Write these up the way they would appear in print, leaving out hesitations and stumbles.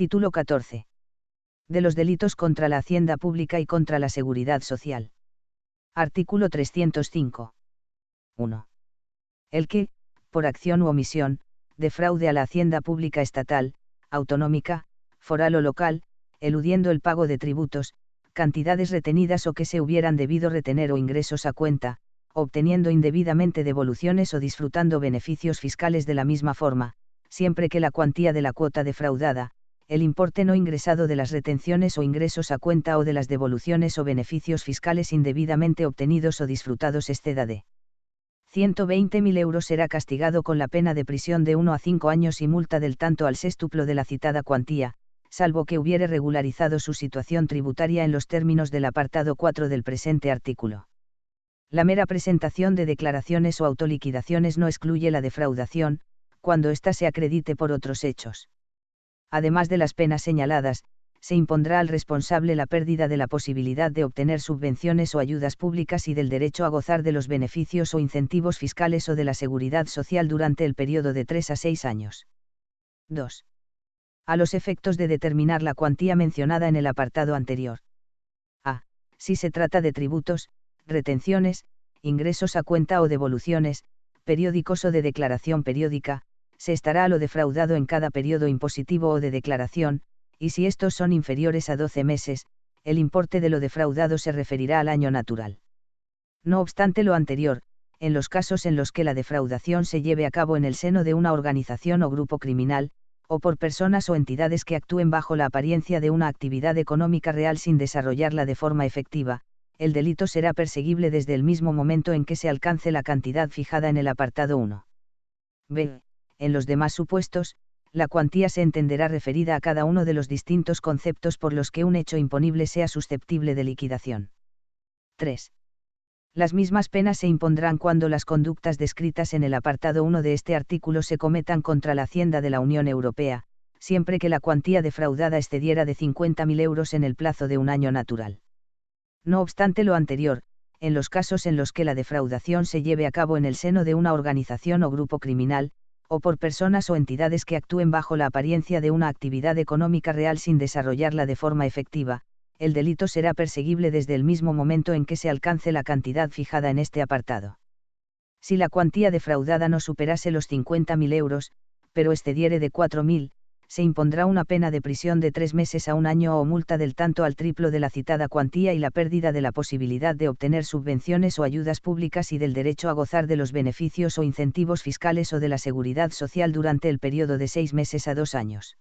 Título 14. De los delitos contra la hacienda pública y contra la seguridad social. Artículo 305. 1. El que, por acción u omisión, defraude a la hacienda pública estatal, autonómica, foral o local, eludiendo el pago de tributos, cantidades retenidas o que se hubieran debido retener o ingresos a cuenta, obteniendo indebidamente devoluciones o disfrutando beneficios fiscales de la misma forma, siempre que la cuantía de la cuota defraudada, el importe no ingresado de las retenciones o ingresos a cuenta o de las devoluciones o beneficios fiscales indebidamente obtenidos o disfrutados exceda de 120.000 euros, será castigado con la pena de prisión de 1 a 5 años y multa del tanto al sextuplo de la citada cuantía, salvo que hubiere regularizado su situación tributaria en los términos del apartado 4 del presente artículo. La mera presentación de declaraciones o autoliquidaciones no excluye la defraudación, cuando ésta se acredite por otros hechos. Además de las penas señaladas, se impondrá al responsable la pérdida de la posibilidad de obtener subvenciones o ayudas públicas y del derecho a gozar de los beneficios o incentivos fiscales o de la seguridad social durante el periodo de 3 a 6 años. 2. A los efectos de determinar la cuantía mencionada en el apartado anterior. A. Si se trata de tributos, retenciones, ingresos a cuenta o devoluciones, periódicos o de declaración periódica, se estará a lo defraudado en cada periodo impositivo o de declaración, y si estos son inferiores a 12 meses, el importe de lo defraudado se referirá al año natural. No obstante lo anterior, en los casos en los que la defraudación se lleve a cabo en el seno de una organización o grupo criminal, o por personas o entidades que actúen bajo la apariencia de una actividad económica real sin desarrollarla de forma efectiva, el delito será perseguible desde el mismo momento en que se alcance la cantidad fijada en el apartado 1. B. En los demás supuestos, la cuantía se entenderá referida a cada uno de los distintos conceptos por los que un hecho imponible sea susceptible de liquidación. 3. Las mismas penas se impondrán cuando las conductas descritas en el apartado 1 de este artículo se cometan contra la Hacienda de la Unión Europea, siempre que la cuantía defraudada excediera de 50.000 euros en el plazo de un año natural. No obstante lo anterior, en los casos en los que la defraudación se lleve a cabo en el seno de una organización o grupo criminal, o por personas o entidades que actúen bajo la apariencia de una actividad económica real sin desarrollarla de forma efectiva, el delito será perseguible desde el mismo momento en que se alcance la cantidad fijada en este apartado. Si la cuantía defraudada no superase los 50.000 euros, pero excediere de 4.000, se impondrá una pena de prisión de 3 meses a 1 año o multa del tanto al triplo de la citada cuantía y la pérdida de la posibilidad de obtener subvenciones o ayudas públicas y del derecho a gozar de los beneficios o incentivos fiscales o de la seguridad social durante el periodo de 6 meses a 2 años.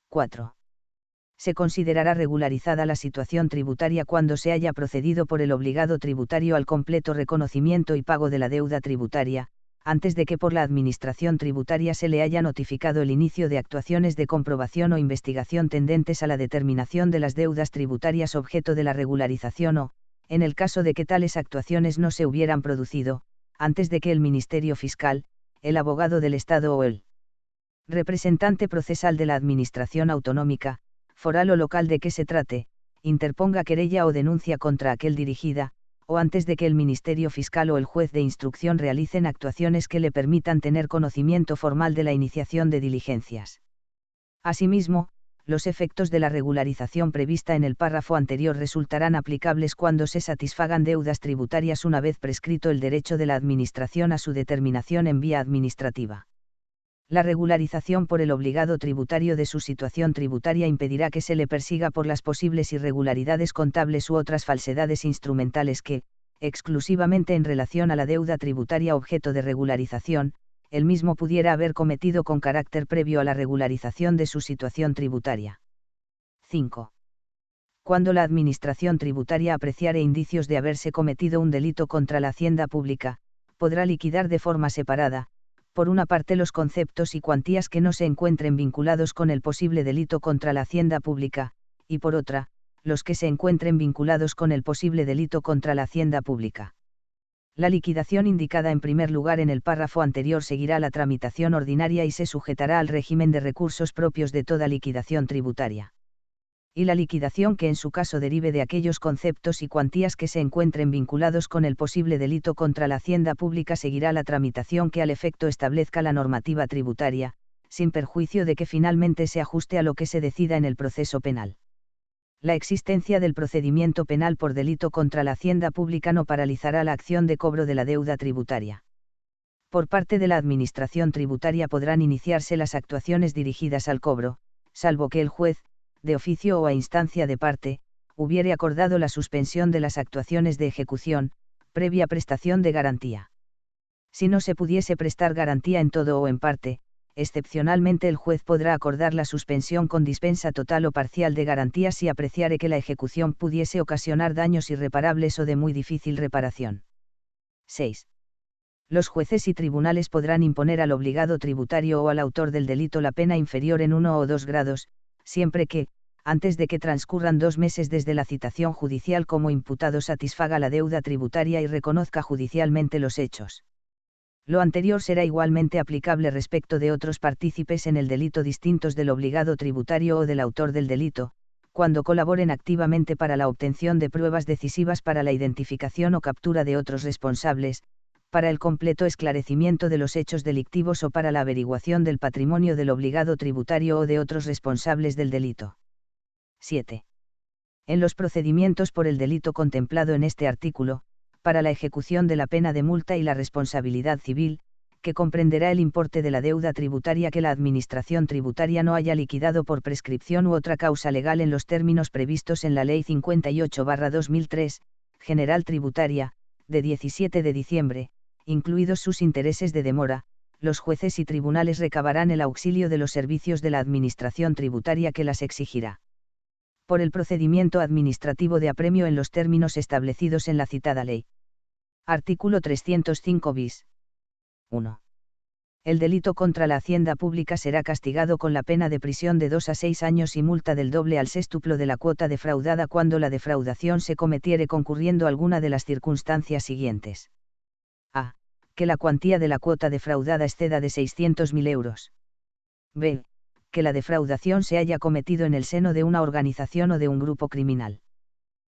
4. Se considerará regularizada la situación tributaria cuando se haya procedido por el obligado tributario al completo reconocimiento y pago de la deuda tributaria, antes de que por la Administración tributaria se le haya notificado el inicio de actuaciones de comprobación o investigación tendentes a la determinación de las deudas tributarias objeto de la regularización o, en el caso de que tales actuaciones no se hubieran producido, antes de que el Ministerio Fiscal, el abogado del Estado o el representante procesal de la Administración autonómica, foral o local de que se trate, interponga querella o denuncia contra aquel dirigida, o antes de que el Ministerio Fiscal o el juez de instrucción realicen actuaciones que le permitan tener conocimiento formal de la iniciación de diligencias. Asimismo, los efectos de la regularización prevista en el párrafo anterior resultarán aplicables cuando se satisfagan deudas tributarias una vez prescrito el derecho de la Administración a su determinación en vía administrativa. La regularización por el obligado tributario de su situación tributaria impedirá que se le persiga por las posibles irregularidades contables u otras falsedades instrumentales que, exclusivamente en relación a la deuda tributaria objeto de regularización, el mismo pudiera haber cometido con carácter previo a la regularización de su situación tributaria. 5. Cuando la Administración tributaria apreciare indicios de haberse cometido un delito contra la hacienda pública, podrá liquidar de forma separada, por una parte los conceptos y cuantías que no se encuentren vinculados con el posible delito contra la hacienda pública, y por otra, los que se encuentren vinculados con el posible delito contra la hacienda pública. La liquidación indicada en primer lugar en el párrafo anterior seguirá la tramitación ordinaria y se sujetará al régimen de recursos propios de toda liquidación tributaria. Y la liquidación que en su caso derive de aquellos conceptos y cuantías que se encuentren vinculados con el posible delito contra la hacienda pública seguirá la tramitación que al efecto establezca la normativa tributaria, sin perjuicio de que finalmente se ajuste a lo que se decida en el proceso penal. La existencia del procedimiento penal por delito contra la hacienda pública no paralizará la acción de cobro de la deuda tributaria. Por parte de la Administración tributaria podrán iniciarse las actuaciones dirigidas al cobro, salvo que el juez, de oficio o a instancia de parte, hubiere acordado la suspensión de las actuaciones de ejecución, previa prestación de garantía. Si no se pudiese prestar garantía en todo o en parte, excepcionalmente el juez podrá acordar la suspensión con dispensa total o parcial de garantía si apreciare que la ejecución pudiese ocasionar daños irreparables o de muy difícil reparación. 6. Los jueces y tribunales podrán imponer al obligado tributario o al autor del delito la pena inferior en 1 o 2 grados, siempre que, antes de que transcurran 2 meses desde la citación judicial como imputado satisfaga la deuda tributaria y reconozca judicialmente los hechos. Lo anterior será igualmente aplicable respecto de otros partícipes en el delito distintos del obligado tributario o del autor del delito, cuando colaboren activamente para la obtención de pruebas decisivas para la identificación o captura de otros responsables, para el completo esclarecimiento de los hechos delictivos o para la averiguación del patrimonio del obligado tributario o de otros responsables del delito. 7. En los procedimientos por el delito contemplado en este artículo, para la ejecución de la pena de multa y la responsabilidad civil, que comprenderá el importe de la deuda tributaria que la Administración tributaria no haya liquidado por prescripción u otra causa legal en los términos previstos en la Ley 58/2003, General Tributaria, de 17 de diciembre, incluidos sus intereses de demora, los jueces y tribunales recabarán el auxilio de los servicios de la Administración tributaria que las exigirá. Por el procedimiento administrativo de apremio en los términos establecidos en la citada ley. Artículo 305 bis. 1. El delito contra la hacienda pública será castigado con la pena de prisión de 2 a 6 años y multa del doble al sextuplo de la cuota defraudada cuando la defraudación se cometiere concurriendo alguna de las circunstancias siguientes. A. Que la cuantía de la cuota defraudada exceda de 600.000 euros. B. Que la defraudación se haya cometido en el seno de una organización o de un grupo criminal.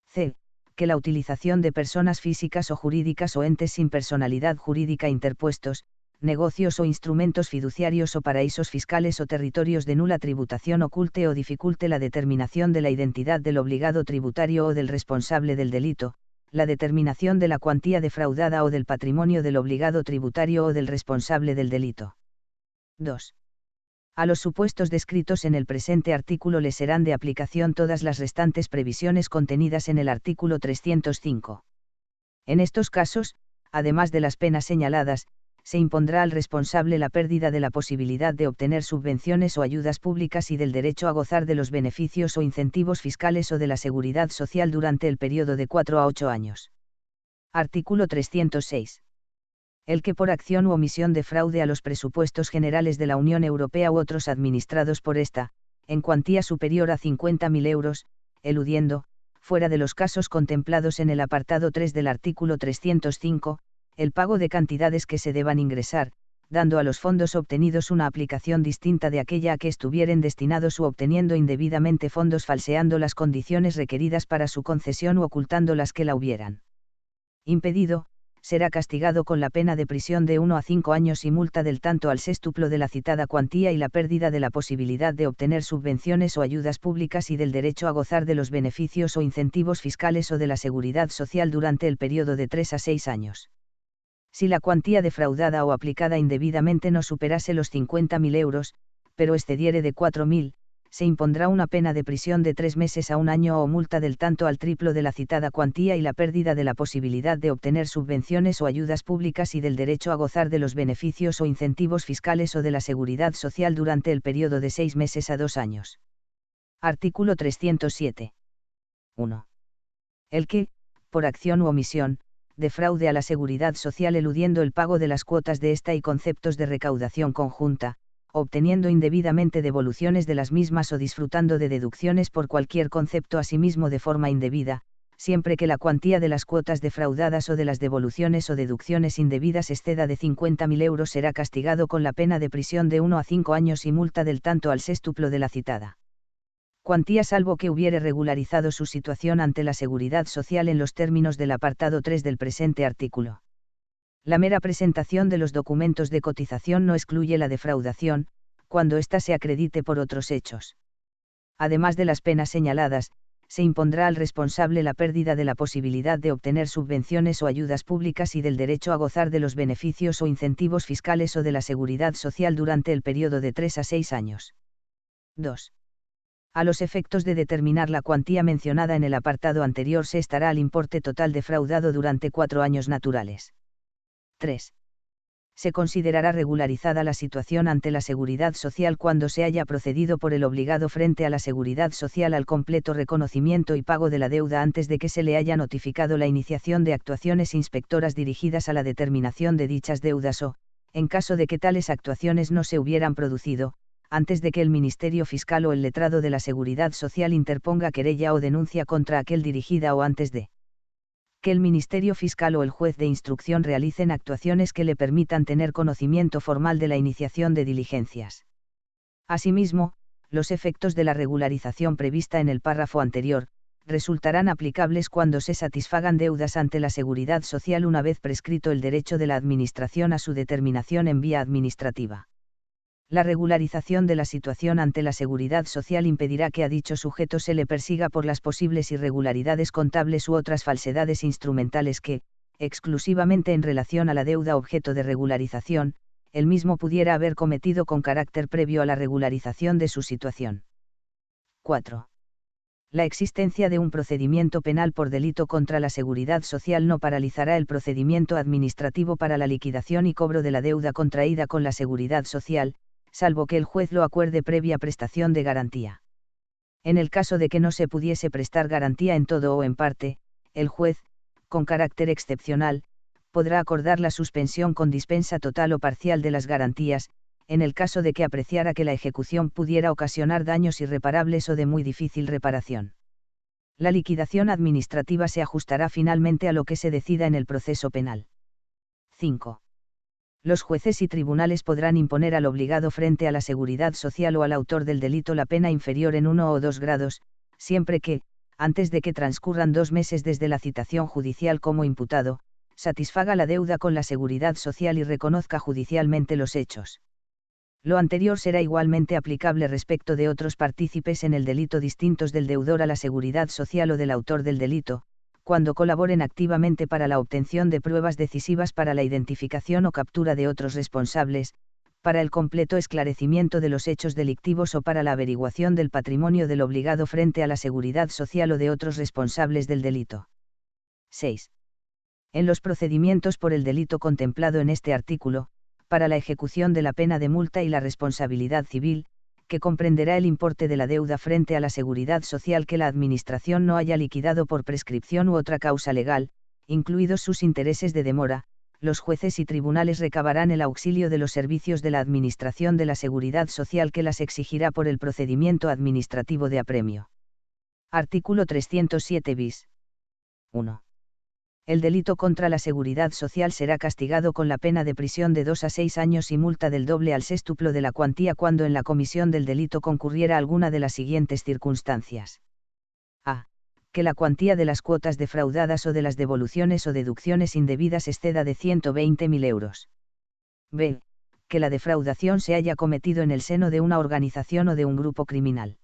C. Que la utilización de personas físicas o jurídicas o entes sin personalidad jurídica interpuestos, negocios o instrumentos fiduciarios o paraísos fiscales o territorios de nula tributación oculte o dificulte la determinación de la identidad del obligado tributario o del responsable del delito, la determinación de la cuantía defraudada o del patrimonio del obligado tributario o del responsable del delito. 2. A los supuestos descritos en el presente artículo les serán de aplicación todas las restantes previsiones contenidas en el artículo 305. En estos casos, además de las penas señaladas, se impondrá al responsable la pérdida de la posibilidad de obtener subvenciones o ayudas públicas y del derecho a gozar de los beneficios o incentivos fiscales o de la seguridad social durante el periodo de 4 a 8 años. Artículo 306. El que por acción u omisión defraude a los presupuestos generales de la Unión Europea u otros administrados por ésta, en cuantía superior a 50.000 euros, eludiendo, fuera de los casos contemplados en el apartado 3 del artículo 305, el pago de cantidades que se deban ingresar, dando a los fondos obtenidos una aplicación distinta de aquella a que estuvieren destinados u obteniendo indebidamente fondos falseando las condiciones requeridas para su concesión u ocultando las que la hubieran impedido, será castigado con la pena de prisión de 1 a 5 años y multa del tanto al sextuplo de la citada cuantía y la pérdida de la posibilidad de obtener subvenciones o ayudas públicas y del derecho a gozar de los beneficios o incentivos fiscales o de la seguridad social durante el periodo de 3 a 6 años. Si la cuantía defraudada o aplicada indebidamente no superase los 50.000 euros, pero excediere de 4.000, se impondrá una pena de prisión de 3 meses a 1 año o multa del tanto al triplo de la citada cuantía y la pérdida de la posibilidad de obtener subvenciones o ayudas públicas y del derecho a gozar de los beneficios o incentivos fiscales o de la seguridad social durante el periodo de 6 meses a 2 años. Artículo 307. 1. El que, por acción u omisión, defraude a la seguridad social eludiendo el pago de las cuotas de esta y conceptos de recaudación conjunta, obteniendo indebidamente devoluciones de las mismas o disfrutando de deducciones por cualquier concepto asimismo de forma indebida, siempre que la cuantía de las cuotas defraudadas o de las devoluciones o deducciones indebidas exceda de 50.000 euros será castigado con la pena de prisión de 1 a 5 años y multa del tanto al sextuplo de la citada cuantía salvo que hubiere regularizado su situación ante la Seguridad Social en los términos del apartado 3 del presente artículo. La mera presentación de los documentos de cotización no excluye la defraudación, cuando ésta se acredite por otros hechos. Además de las penas señaladas, se impondrá al responsable la pérdida de la posibilidad de obtener subvenciones o ayudas públicas y del derecho a gozar de los beneficios o incentivos fiscales o de la seguridad social durante el periodo de 3 a 6 años. 2. A los efectos de determinar la cuantía mencionada en el apartado anterior se estará al importe total defraudado durante 4 años naturales. 3. Se considerará regularizada la situación ante la Seguridad Social cuando se haya procedido por el obligado frente a la Seguridad Social al completo reconocimiento y pago de la deuda antes de que se le haya notificado la iniciación de actuaciones inspectoras dirigidas a la determinación de dichas deudas o, en caso de que tales actuaciones no se hubieran producido, antes de que el Ministerio Fiscal o el letrado de la Seguridad Social interponga querella o denuncia contra aquel dirigida o antes de que el Ministerio Fiscal o el juez de instrucción realicen actuaciones que le permitan tener conocimiento formal de la iniciación de diligencias. Asimismo, los efectos de la regularización prevista en el párrafo anterior, resultarán aplicables cuando se satisfagan deudas ante la Seguridad Social una vez prescrito el derecho de la Administración a su determinación en vía administrativa. La regularización de la situación ante la Seguridad Social impedirá que a dicho sujeto se le persiga por las posibles irregularidades contables u otras falsedades instrumentales que, exclusivamente en relación a la deuda objeto de regularización, él mismo pudiera haber cometido con carácter previo a la regularización de su situación. 4. La existencia de un procedimiento penal por delito contra la Seguridad Social no paralizará el procedimiento administrativo para la liquidación y cobro de la deuda contraída con la Seguridad Social, salvo que el juez lo acuerde previa prestación de garantía. En el caso de que no se pudiese prestar garantía en todo o en parte, el juez, con carácter excepcional, podrá acordar la suspensión con dispensa total o parcial de las garantías, en el caso de que apreciara que la ejecución pudiera ocasionar daños irreparables o de muy difícil reparación. La liquidación administrativa se ajustará finalmente a lo que se decida en el proceso penal. 5. Los jueces y tribunales podrán imponer al obligado frente a la Seguridad Social o al autor del delito la pena inferior en 1 o 2 grados, siempre que, antes de que transcurran 2 meses desde la citación judicial como imputado, satisfaga la deuda con la Seguridad Social y reconozca judicialmente los hechos. Lo anterior será igualmente aplicable respecto de otros partícipes en el delito distintos del deudor a la Seguridad Social o del autor del delito, cuando colaboren activamente para la obtención de pruebas decisivas para la identificación o captura de otros responsables, para el completo esclarecimiento de los hechos delictivos o para la averiguación del patrimonio del obligado frente a la Seguridad Social o de otros responsables del delito. 6. En los procedimientos por el delito contemplado en este artículo, para la ejecución de la pena de multa y la responsabilidad civil, que comprenderá el importe de la deuda frente a la Seguridad Social que la Administración no haya liquidado por prescripción u otra causa legal, incluidos sus intereses de demora, los jueces y tribunales recabarán el auxilio de los servicios de la Administración de la Seguridad Social que las exigirá por el procedimiento administrativo de apremio. Artículo 307 bis. 1. El delito contra la Seguridad Social será castigado con la pena de prisión de 2 a 6 años y multa del doble al sextuplo de la cuantía cuando en la comisión del delito concurriera alguna de las siguientes circunstancias. A. Que la cuantía de las cuotas defraudadas o de las devoluciones o deducciones indebidas exceda de 120.000 euros. B. Que la defraudación se haya cometido en el seno de una organización o de un grupo criminal.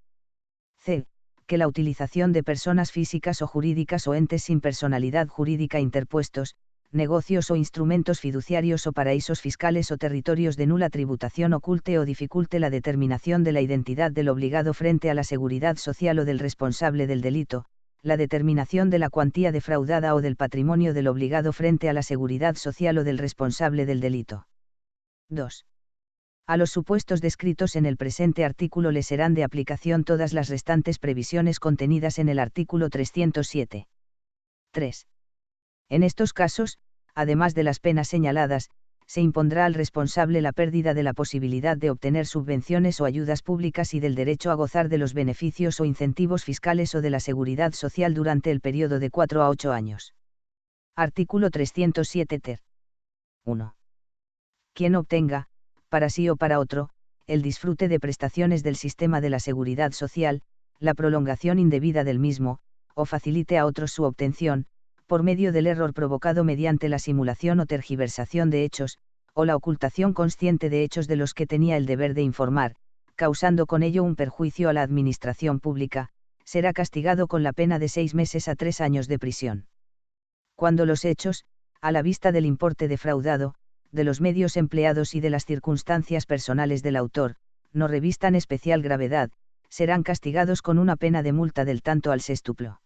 C. Que la utilización de personas físicas o jurídicas o entes sin personalidad jurídica interpuestos, negocios o instrumentos fiduciarios o paraísos fiscales o territorios de nula tributación oculte o dificulte la determinación de la identidad del obligado frente a la Seguridad Social o del responsable del delito, la determinación de la cuantía defraudada o del patrimonio del obligado frente a la Seguridad Social o del responsable del delito. 2. A los supuestos descritos en el presente artículo le serán de aplicación todas las restantes previsiones contenidas en el artículo 307. 3. En estos casos, además de las penas señaladas, se impondrá al responsable la pérdida de la posibilidad de obtener subvenciones o ayudas públicas y del derecho a gozar de los beneficios o incentivos fiscales o de la seguridad social durante el periodo de 4 a 8 años. Artículo 307 ter. 1. Quien obtenga, para sí o para otro, el disfrute de prestaciones del sistema de la seguridad social, la prolongación indebida del mismo, o facilite a otros su obtención, por medio del error provocado mediante la simulación o tergiversación de hechos, o la ocultación consciente de hechos de los que tenía el deber de informar, causando con ello un perjuicio a la administración pública, será castigado con la pena de 6 meses a 3 años de prisión. Cuando los hechos, a la vista del importe defraudado, de los medios empleados y de las circunstancias personales del autor, no revistan especial gravedad, serán castigados con una pena de multa del tanto al sextuplo.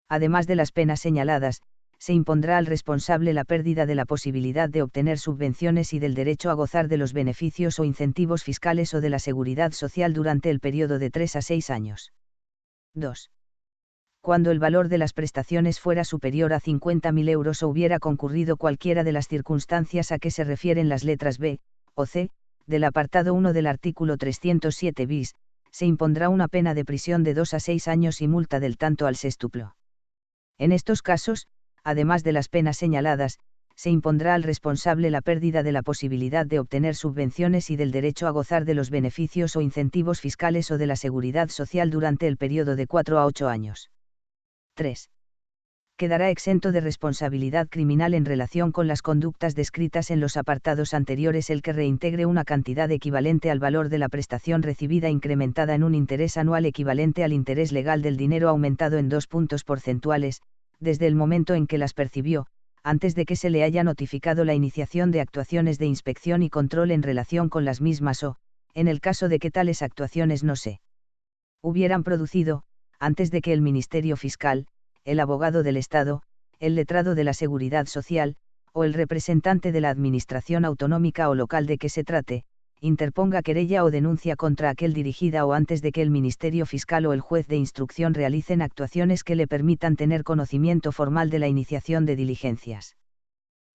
Además de las penas señaladas, se impondrá al responsable la pérdida de la posibilidad de obtener subvenciones y del derecho a gozar de los beneficios o incentivos fiscales o de la seguridad social durante el periodo de 3 a 6 años. 2. Cuando el valor de las prestaciones fuera superior a 50.000 euros o hubiera concurrido cualquiera de las circunstancias a que se refieren las letras B o C del apartado 1 del artículo 307 bis, se impondrá una pena de prisión de 2 a 6 años y multa del tanto al sextuplo. En estos casos, además de las penas señaladas, se impondrá al responsable la pérdida de la posibilidad de obtener subvenciones y del derecho a gozar de los beneficios o incentivos fiscales o de la seguridad social durante el periodo de 4 a 8 años. 3. Quedará exento de responsabilidad criminal en relación con las conductas descritas en los apartados anteriores el que reintegre una cantidad equivalente al valor de la prestación recibida incrementada en un interés anual equivalente al interés legal del dinero aumentado en 2 puntos porcentuales, desde el momento en que las percibió, antes de que se le haya notificado la iniciación de actuaciones de inspección y control en relación con las mismas o, en el caso de que tales actuaciones no se hubieran producido, antes de que el Ministerio Fiscal, el abogado del Estado, el letrado de la Seguridad Social, o el representante de la Administración autonómica o local de que se trate, interponga querella o denuncia contra aquel dirigida o antes de que el Ministerio Fiscal o el juez de instrucción realicen actuaciones que le permitan tener conocimiento formal de la iniciación de diligencias.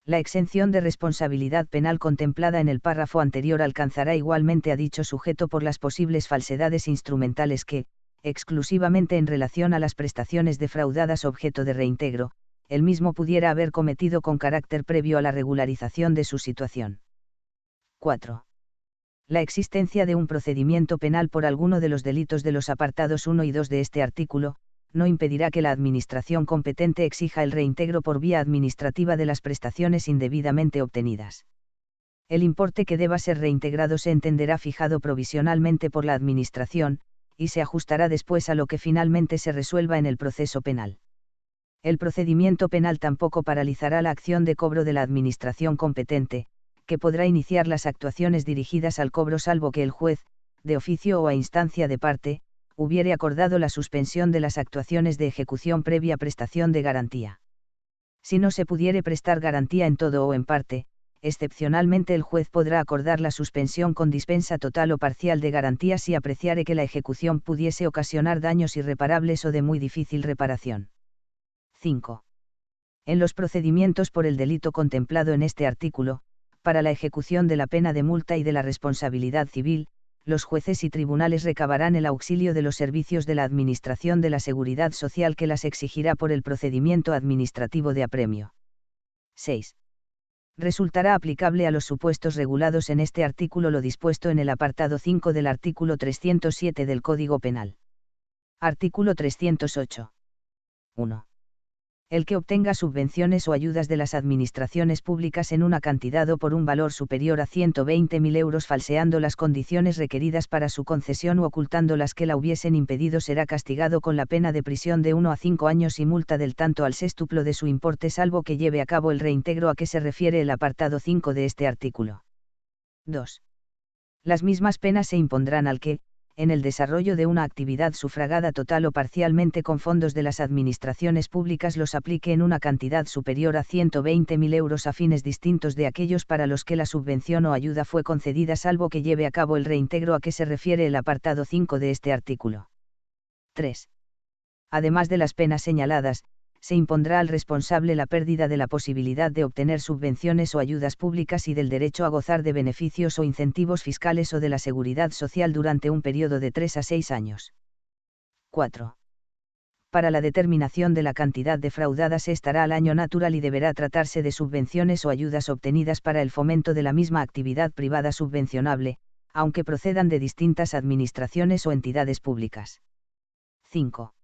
La exención de responsabilidad penal contemplada en el párrafo anterior alcanzará igualmente a dicho sujeto por las posibles falsedades instrumentales que, exclusivamente en relación a las prestaciones defraudadas objeto de reintegro, el mismo pudiera haber cometido con carácter previo a la regularización de su situación. 4. La existencia de un procedimiento penal por alguno de los delitos de los apartados 1 y 2 de este artículo, no impedirá que la Administración competente exija el reintegro por vía administrativa de las prestaciones indebidamente obtenidas. El importe que deba ser reintegrado se entenderá fijado provisionalmente por la Administración, y se ajustará después a lo que finalmente se resuelva en el proceso penal. El procedimiento penal tampoco paralizará la acción de cobro de la Administración competente, que podrá iniciar las actuaciones dirigidas al cobro salvo que el juez, de oficio o a instancia de parte, hubiere acordado la suspensión de las actuaciones de ejecución previa prestación de garantía. Si no se pudiere prestar garantía en todo o en parte, excepcionalmente el juez podrá acordar la suspensión con dispensa total o parcial de garantía si apreciare que la ejecución pudiese ocasionar daños irreparables o de muy difícil reparación. 5. En los procedimientos por el delito contemplado en este artículo, para la ejecución de la pena de multa y de la responsabilidad civil, los jueces y tribunales recabarán el auxilio de los servicios de la Administración de la Seguridad Social que las exigirá por el procedimiento administrativo de apremio. 6. Resultará aplicable a los supuestos regulados en este artículo lo dispuesto en el apartado 5 del artículo 307 del Código Penal. Artículo 308. 1. El que obtenga subvenciones o ayudas de las administraciones públicas en una cantidad o por un valor superior a 120.000 euros falseando las condiciones requeridas para su concesión u ocultando las que la hubiesen impedido será castigado con la pena de prisión de 1 a 5 años y multa del tanto al sextuplo de su importe salvo que lleve a cabo el reintegro a que se refiere el apartado 5 de este artículo. 2. Las mismas penas se impondrán al que, en el desarrollo de una actividad sufragada total o parcialmente con fondos de las administraciones públicas los aplique en una cantidad superior a 120.000 euros a fines distintos de aquellos para los que la subvención o ayuda fue concedida salvo que lleve a cabo el reintegro a que se refiere el apartado 5 de este artículo. 3. Además de las penas señaladas, se impondrá al responsable la pérdida de la posibilidad de obtener subvenciones o ayudas públicas y del derecho a gozar de beneficios o incentivos fiscales o de la seguridad social durante un periodo de 3 a 6 años. 4. Para la determinación de la cantidad defraudada se estará al año natural y deberá tratarse de subvenciones o ayudas obtenidas para el fomento de la misma actividad privada subvencionable, aunque procedan de distintas administraciones o entidades públicas. 5.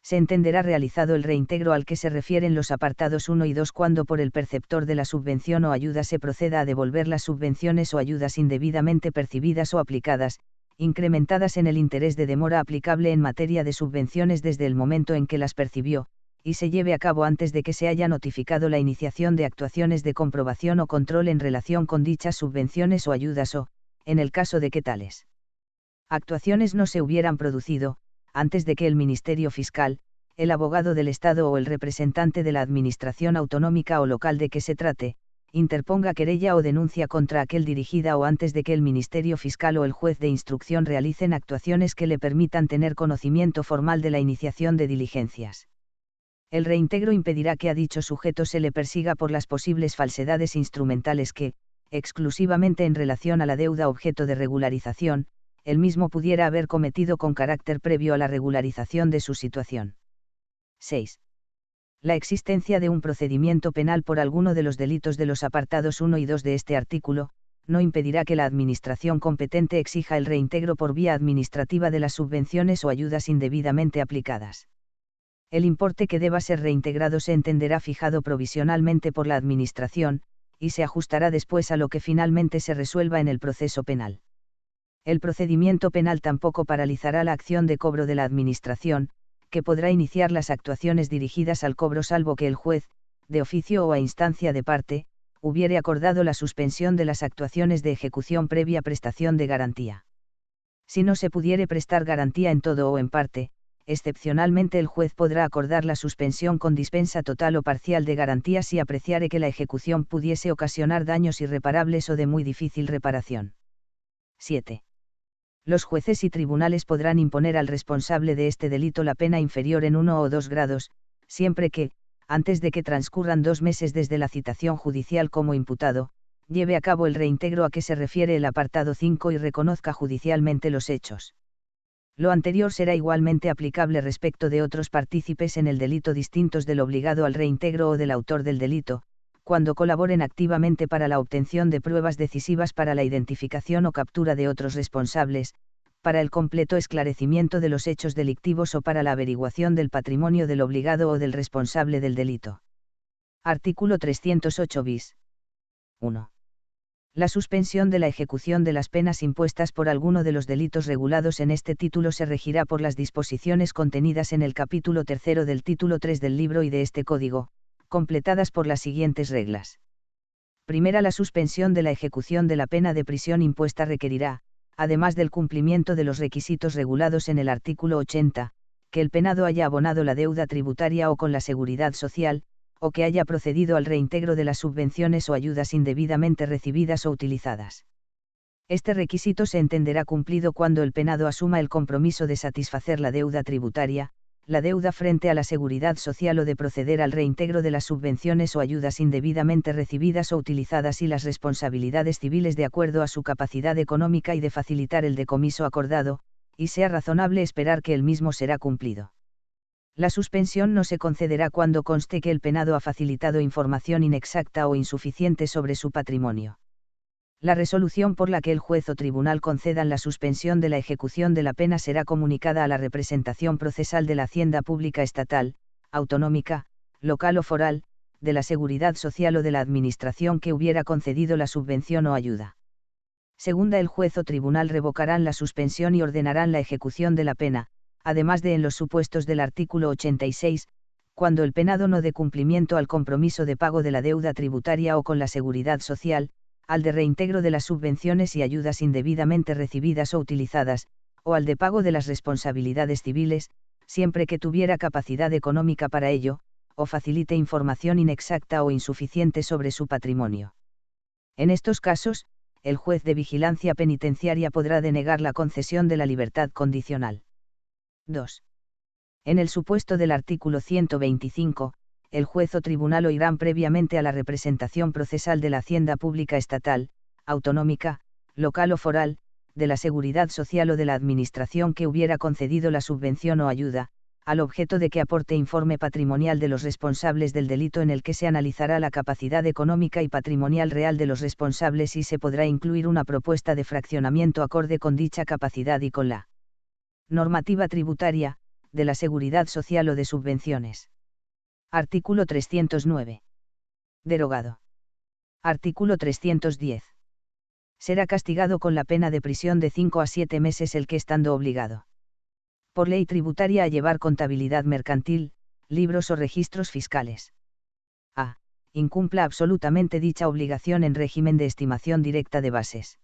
Se entenderá realizado el reintegro al que se refieren los apartados 1 y 2 cuando por el perceptor de la subvención o ayuda se proceda a devolver las subvenciones o ayudas indebidamente percibidas o aplicadas, incrementadas en el interés de demora aplicable en materia de subvenciones desde el momento en que las percibió, y se lleve a cabo antes de que se haya notificado la iniciación de actuaciones de comprobación o control en relación con dichas subvenciones o ayudas o, en el caso de que tales actuaciones no se hubieran producido, antes de que el Ministerio Fiscal, el abogado del Estado o el representante de la Administración autonómica o local de que se trate, interponga querella o denuncia contra aquel dirigida o antes de que el Ministerio Fiscal o el juez de instrucción realicen actuaciones que le permitan tener conocimiento formal de la iniciación de diligencias. El reintegro impedirá que a dicho sujeto se le persiga por las posibles falsedades instrumentales que, exclusivamente en relación a la deuda objeto de regularización, él mismo pudiera haber cometido con carácter previo a la regularización de su situación. 6. La existencia de un procedimiento penal por alguno de los delitos de los apartados 1 y 2 de este artículo, no impedirá que la Administración competente exija el reintegro por vía administrativa de las subvenciones o ayudas indebidamente aplicadas. El importe que deba ser reintegrado se entenderá fijado provisionalmente por la Administración, y se ajustará después a lo que finalmente se resuelva en el proceso penal. El procedimiento penal tampoco paralizará la acción de cobro de la Administración, que podrá iniciar las actuaciones dirigidas al cobro salvo que el juez, de oficio o a instancia de parte, hubiere acordado la suspensión de las actuaciones de ejecución previa prestación de garantía. Si no se pudiere prestar garantía en todo o en parte, excepcionalmente el juez podrá acordar la suspensión con dispensa total o parcial de garantía si apreciare que la ejecución pudiese ocasionar daños irreparables o de muy difícil reparación. 7. Los jueces y tribunales podrán imponer al responsable de este delito la pena inferior en 1 o 2 grados, siempre que, antes de que transcurran 2 meses desde la citación judicial como imputado, lleve a cabo el reintegro a que se refiere el apartado 5 y reconozca judicialmente los hechos. Lo anterior será igualmente aplicable respecto de otros partícipes en el delito distintos del obligado al reintegro o del autor del delito, cuando colaboren activamente para la obtención de pruebas decisivas para la identificación o captura de otros responsables, para el completo esclarecimiento de los hechos delictivos o para la averiguación del patrimonio del obligado o del responsable del delito. Artículo 308 bis. 1. La suspensión de la ejecución de las penas impuestas por alguno de los delitos regulados en este título se regirá por las disposiciones contenidas en el capítulo 3 del título 3 del libro y de este código, completadas por las siguientes reglas. Primera, la suspensión de la ejecución de la pena de prisión impuesta requerirá, además del cumplimiento de los requisitos regulados en el artículo 80, que el penado haya abonado la deuda tributaria o con la Seguridad Social, o que haya procedido al reintegro de las subvenciones o ayudas indebidamente recibidas o utilizadas. Este requisito se entenderá cumplido cuando el penado asuma el compromiso de satisfacer la deuda tributaria, la deuda frente a la Seguridad Social o de proceder al reintegro de las subvenciones o ayudas indebidamente recibidas o utilizadas y las responsabilidades civiles de acuerdo a su capacidad económica y de facilitar el decomiso acordado, y sea razonable esperar que el mismo será cumplido. La suspensión no se concederá cuando conste que el penado ha facilitado información inexacta o insuficiente sobre su patrimonio. La resolución por la que el juez o tribunal concedan la suspensión de la ejecución de la pena será comunicada a la representación procesal de la Hacienda Pública Estatal, autonómica, local o foral, de la Seguridad Social o de la Administración que hubiera concedido la subvención o ayuda. Segunda, el juez o tribunal revocarán la suspensión y ordenarán la ejecución de la pena, además de en los supuestos del artículo 86, cuando el penado no dé cumplimiento al compromiso de pago de la deuda tributaria o con la Seguridad Social, al de reintegro de las subvenciones y ayudas indebidamente recibidas o utilizadas, o al de pago de las responsabilidades civiles, siempre que tuviera capacidad económica para ello, o facilite información inexacta o insuficiente sobre su patrimonio. En estos casos, el juez de vigilancia penitenciaria podrá denegar la concesión de la libertad condicional. 2. En el supuesto del artículo 125, el juez o tribunal oirán previamente a la representación procesal de la Hacienda Pública Estatal, autonómica, local o foral, de la Seguridad Social o de la Administración que hubiera concedido la subvención o ayuda, al objeto de que aporte informe patrimonial de los responsables del delito en el que se analizará la capacidad económica y patrimonial real de los responsables y se podrá incluir una propuesta de fraccionamiento acorde con dicha capacidad y con la normativa tributaria, de la seguridad social o de subvenciones. Artículo 309. Derogado. Artículo 310. Será castigado con la pena de prisión de 5 a 7 meses el que estando obligado por ley tributaria a llevar contabilidad mercantil, libros o registros fiscales. A. Incumpla absolutamente dicha obligación en régimen de estimación directa de bases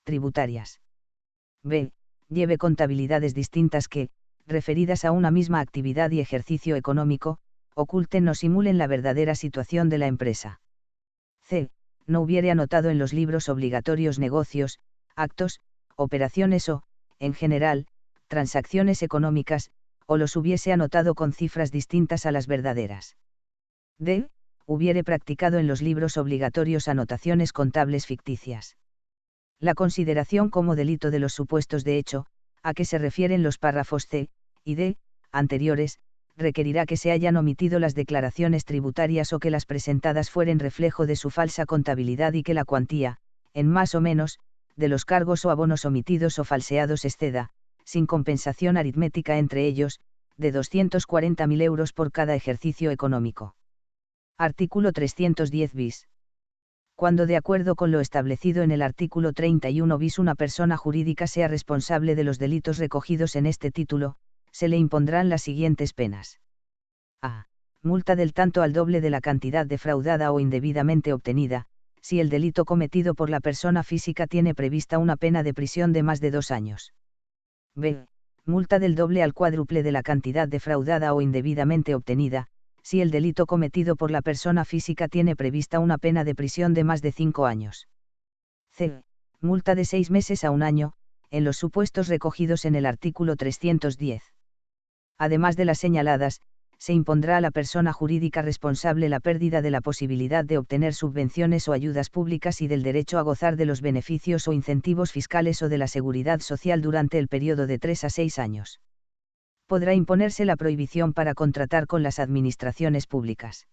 tributarias. B. Lleve contabilidades distintas que, referidas a una misma actividad y ejercicio económico, oculten o simulen la verdadera situación de la empresa. C. No hubiere anotado en los libros obligatorios negocios, actos, operaciones o, en general, transacciones económicas, o los hubiese anotado con cifras distintas a las verdaderas. D. Hubiere practicado en los libros obligatorios anotaciones contables ficticias. La consideración como delito de los supuestos de hecho, a que se refieren los párrafos C y D, anteriores, requerirá que se hayan omitido las declaraciones tributarias o que las presentadas fueren reflejo de su falsa contabilidad y que la cuantía, en más o menos, de los cargos o abonos omitidos o falseados exceda, sin compensación aritmética entre ellos, de 240.000 euros por cada ejercicio económico. Artículo 310 bis. Cuando de acuerdo con lo establecido en el artículo 31 bis una persona jurídica sea responsable de los delitos recogidos en este título, se le impondrán las siguientes penas. A. Multa del tanto al doble de la cantidad defraudada o indebidamente obtenida, si el delito cometido por la persona física tiene prevista una pena de prisión de más de 2 años. B. Multa del doble al cuádruple de la cantidad defraudada o indebidamente obtenida, si el delito cometido por la persona física tiene prevista una pena de prisión de más de 5 años. C. Multa de 6 meses a 1 año, en los supuestos recogidos en el artículo 310. Además de las señaladas, se impondrá a la persona jurídica responsable la pérdida de la posibilidad de obtener subvenciones o ayudas públicas y del derecho a gozar de los beneficios o incentivos fiscales o de la seguridad social durante el periodo de 3 a 6 años. Podrá imponerse la prohibición para contratar con las administraciones públicas.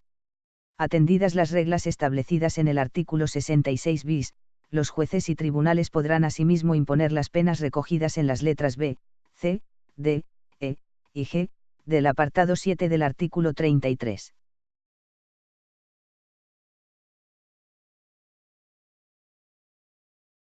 Atendidas las reglas establecidas en el artículo 66 bis, los jueces y tribunales podrán asimismo imponer las penas recogidas en las letras B, C, D, E y G, del apartado 7 del artículo 33.